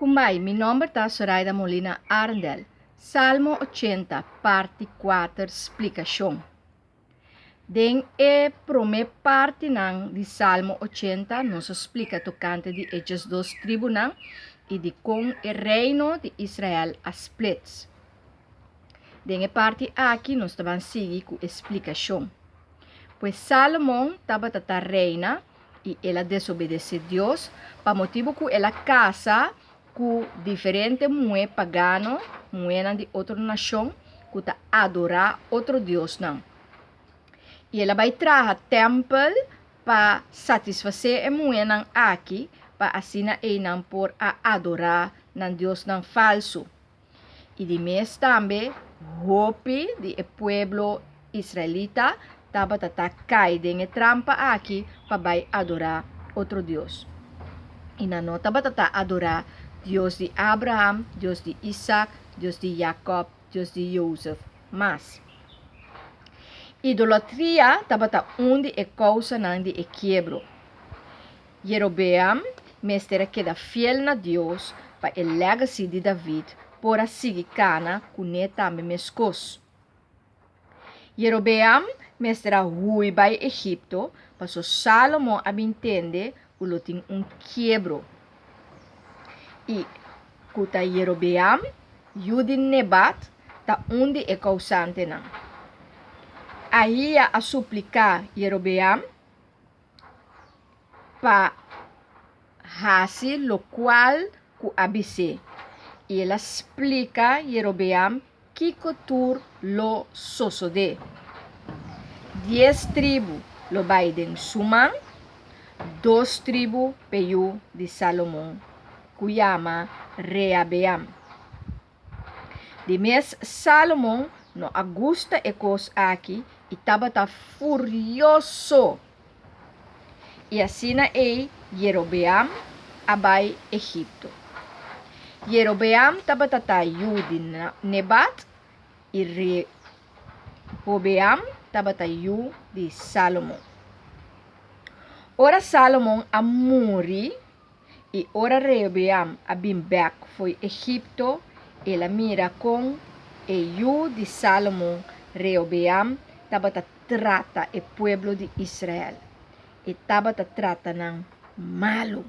Kumbai, mi nome é Zoraida Molina Arndel. Salmo 80, parte 4, explicação. Den primeira parte de Salmo 80 nos explica tocante de estes dois tribunais e de como o reino de Israel as splits. Den parte aqui nós vamos seguir com explicação. Pois Salomão estava a reina e ela desobedeceu Deus, para motivo que ela casa com diferentes mulheres paganas, mulheres de outra nação, que ta adorar outro Deus não. E ela vai trazer templo para satisfazer a mulher não aqui, para assim ela não por a adorar não Deus não falso. E de mês também, roupa de povo israelita estava a cair em trampa aqui para adorar outro Deus. E não estava a adorar Deus de Abraham, Deus de Isaac, Deus de Jacob, Deus de Joseph. Mas idolatria estava onde é causa de quebro. Jerobeam, mestre queda fiel na Deus para o legacy de David, por seguir cana com também mescos. Jerobeam, mestre hui para Egipto, para Salomão entende o tem quebro. E kuta Jerobeam, Yudin Nebat, ta onde é causante não. Aí a suplicar Jerobeam para hasi lo qual ku abise. E ela explica Jerobeam que tur lo sosode. 10 tribos lo baiden suman, 2 tribos peyu de Salomão, kuyama Rehabeam. De mês Salomão no agusta e cos aqui e estava furioso. E assim Jerobeam abai Egipto. Jerobeam estava de Nebat e Rehobeam estava de Salomão. Ora Salomão a morrer e ora Rehobeam a back foi Egipto. Ela mira com e de Salomão, Rehobeam estava trata o povo de Israel. E estava trata não malo.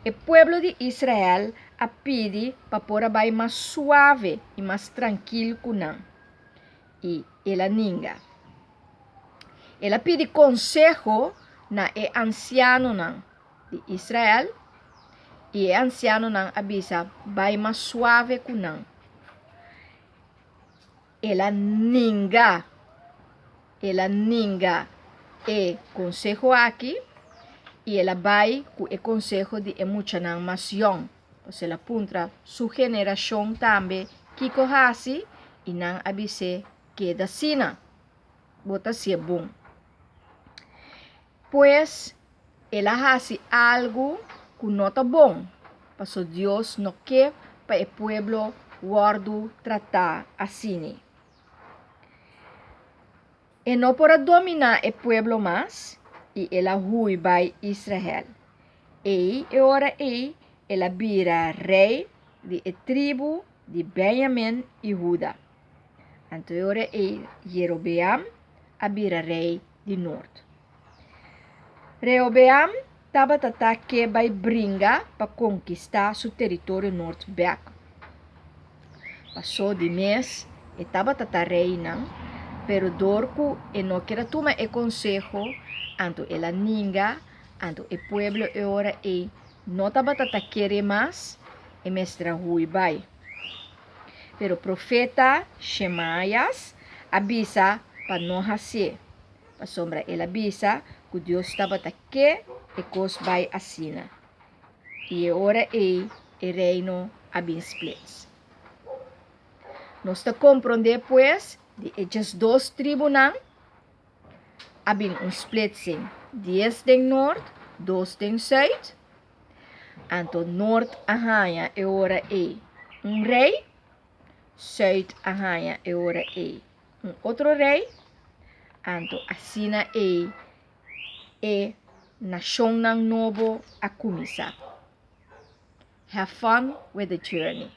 O povo de Israel a pede para pôr vai mais suave e mais tranquilo com não. E ela ninga. Ela pede consejo na anciano não de Israel. E o anciano não avisa vai mais suave com não. Ela ninga e consejo aqui e ela vai com o consejo de muita nação. Ou seja, ela punta sua geração também que corrase e não avise que da sina. Bota se bom. Pois ela hace algo que não está bom. Para Deus não quer para o povo guardo tratar assim. E não para dominar o povo mais, e ela hui vai Israel. E agora ela vira rei de tribo de Benjamim e Judá. Então agora Jerobeam a vira rei de norte. Rehobeam estava que vai brincar para conquistar seu território norte back. Passou de mês e estava rei não. Pero dorco e não quer tomar o consejo, anto ela ninga, anto o pueblo agora não estava querer mais, e mestra hui vai. Pero o profeta Shemaias avisa para não fazer. Para sombra ela avisa que Deus estava que e cos vai assina. E agora o reino abin splits. Nós está compreender pues de estes dois tribunais, habem split sim. 10 do norte, 2 do sul. Então, norte arranha agora rei, sul arranha agora outro rei. Então, assim nação novo a começar. Have fun with the journey.